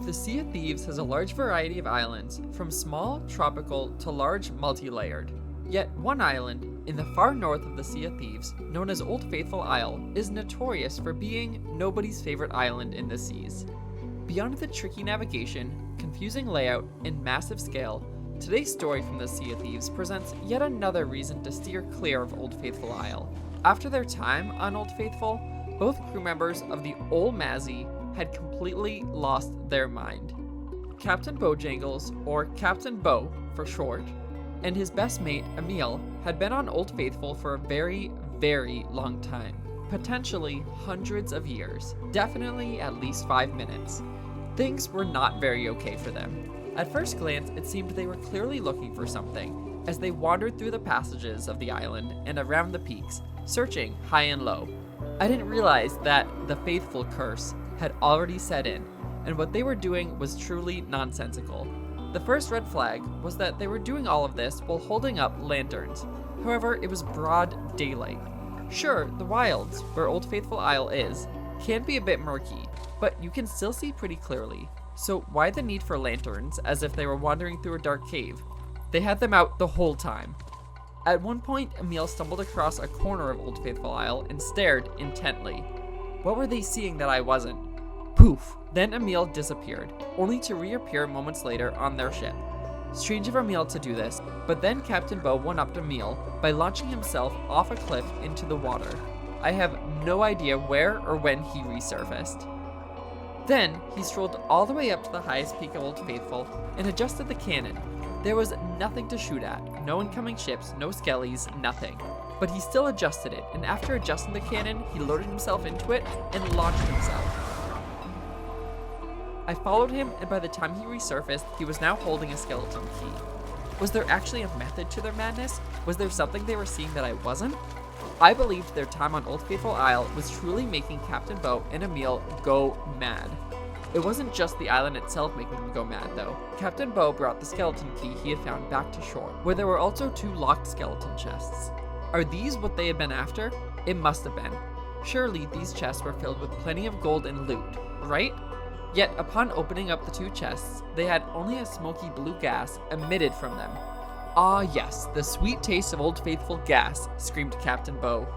The Sea of Thieves has a large variety of islands, from small, tropical, to large, multi-layered. Yet one island, in the far north of the Sea of Thieves, known as Old Faithful Isle, is notorious for being nobody's favorite island in the seas. Beyond the tricky navigation, confusing layout, and massive scale, today's story from the Sea of Thieves presents yet another reason to steer clear of Old Faithful Isle. After their time on Old Faithful, both crew members of the Ole Mazzy had completely lost their mind. Captain Bojangles, or Captain Bo for short, and his best mate, Emil, had been on Old Faithful for a very, very long time. Potentially hundreds of years. Definitely at least 5 minutes. Things were not very okay for them. At first glance, it seemed they were clearly looking for something, as they wandered through the passages of the island and around the peaks, searching high and low. I didn't realize that the Faithful curse had already set in, and what they were doing was truly nonsensical. The first red flag was that they were doing all of this while holding up lanterns. However, it was broad daylight. Sure, the wilds, where Old Faithful Isle is, can be a bit murky, but you can still see pretty clearly. So why the need for lanterns as if they were wandering through a dark cave? They had them out the whole time. At one point, Emil stumbled across a corner of Old Faithful Isle and stared intently. What were they seeing that I wasn't? Poof! Then Emil disappeared, only to reappear moments later on their ship. Strange of Emil to do this, but then Captain Bo one-upped Emil by launching himself off a cliff into the water. I have no idea where or when he resurfaced. Then, he strolled all the way up to the highest peak of Old Faithful and adjusted the cannon. There was nothing to shoot at, no incoming ships, no skellies, nothing. But he still adjusted it, and after adjusting the cannon, he loaded himself into it and launched himself. I followed him, and by the time he resurfaced, he was now holding a skeleton key. Was there actually a method to their madness? Was there something they were seeing that I wasn't? I believed their time on Old Faithful Isle was truly making Captain Bo and Emil go mad. It wasn't just the island itself making them go mad, though. Captain Bo brought the skeleton key he had found back to shore, where there were also 2 locked skeleton chests. Are these what they had been after? It must have been. Surely these chests were filled with plenty of gold and loot, right? Yet, upon opening up the 2 chests, they had only a smoky blue gas emitted from them. Ah yes, the sweet taste of Old Faithful gas, screamed Captain Bo.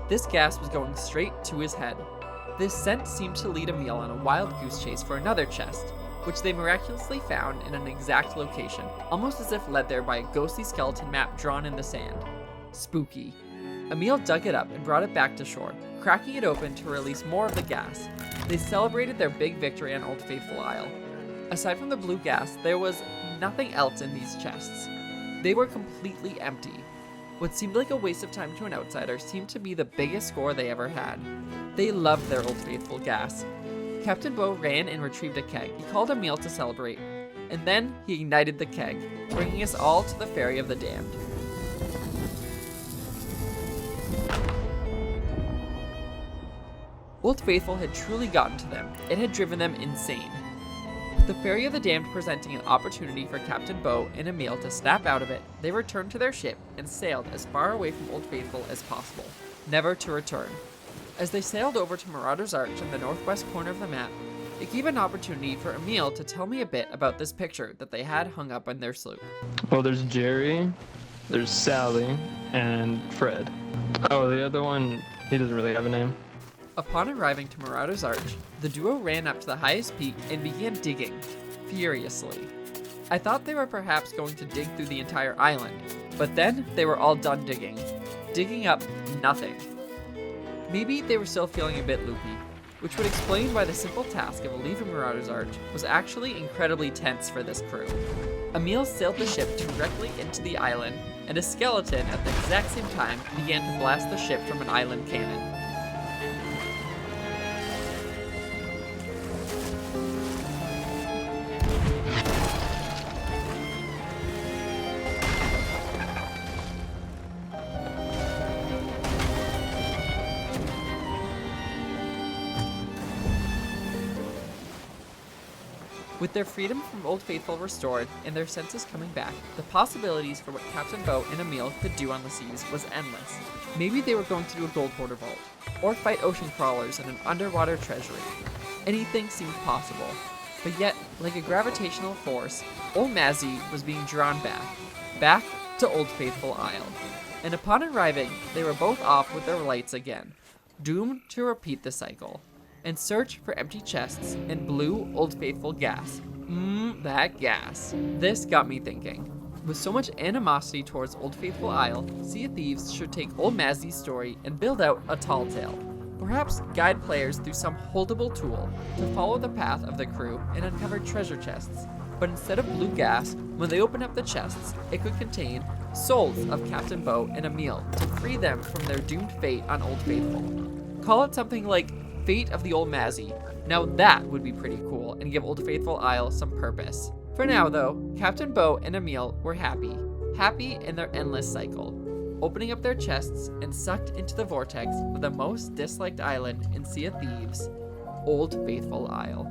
This gas was going straight to his head. This scent seemed to lead Emil on a wild goose chase for another chest, which they miraculously found in an exact location, almost as if led there by a ghostly skeleton map drawn in the sand. Spooky. Emil dug it up and brought it back to shore, cracking it open to release more of the gas. They celebrated their big victory on Old Faithful Isle. Aside from the blue gas, there was nothing else in these chests. They were completely empty. What seemed like a waste of time to an outsider seemed to be the biggest score they ever had. They loved their Old Faithful gas. Captain Bo ran and retrieved a keg. He called Emil to celebrate, and then he ignited the keg, bringing us all to the Ferry of the Damned. Old Faithful had truly gotten to them. It had driven them insane. The Ferry of the Damned presenting an opportunity for Captain Bo and Emil to snap out of it, they returned to their ship and sailed as far away from Old Faithful as possible, never to return. As they sailed over to Marauder's Arch in the northwest corner of the map, it gave an opportunity for Emil to tell me a bit about this picture that they had hung up on their sloop. Well, there's Jerry, there's Sally, and Fred. Oh, the other one, he doesn't really have a name. Upon arriving to Marauder's Arch, the duo ran up to the highest peak and began digging, furiously. I thought they were perhaps going to dig through the entire island, but then they were all done digging up nothing. Maybe they were still feeling a bit loopy, which would explain why the simple task of leaving Marauder's Arch was actually incredibly tense for this crew. Emil sailed the ship directly into the island, and a skeleton at the exact same time began to blast the ship from an island cannon. With their freedom from Old Faithful restored and their senses coming back, the possibilities for what Captain Bo and Emil could do on the seas was endless. Maybe they were going to do a gold hoarder vault, or fight ocean crawlers in an underwater treasury. Anything seemed possible. But yet, like a gravitational force, Ole Mazzy was being drawn back to Old Faithful Isle. And upon arriving, they were both off with their lights again, doomed to repeat the cycle, and search for empty chests and blue Old Faithful gas. That gas. This got me thinking. With so much animosity towards Old Faithful Isle, Sea of Thieves should take Ole Mazzy's story and build out a tall tale. Perhaps guide players through some holdable tool to follow the path of the crew and uncover treasure chests. But instead of blue gas, when they open up the chests, it could contain souls of Captain Bow and Emil to free them from their doomed fate on Old Faithful. Call it something like Fate of the Ole Mazzy. Now that would be pretty cool and give Old Faithful Isle some purpose. For now though, Captain Bow and Emil were happy in their endless cycle, opening up their chests and sucked into the vortex of the most disliked island in Sea of Thieves, Old Faithful Isle.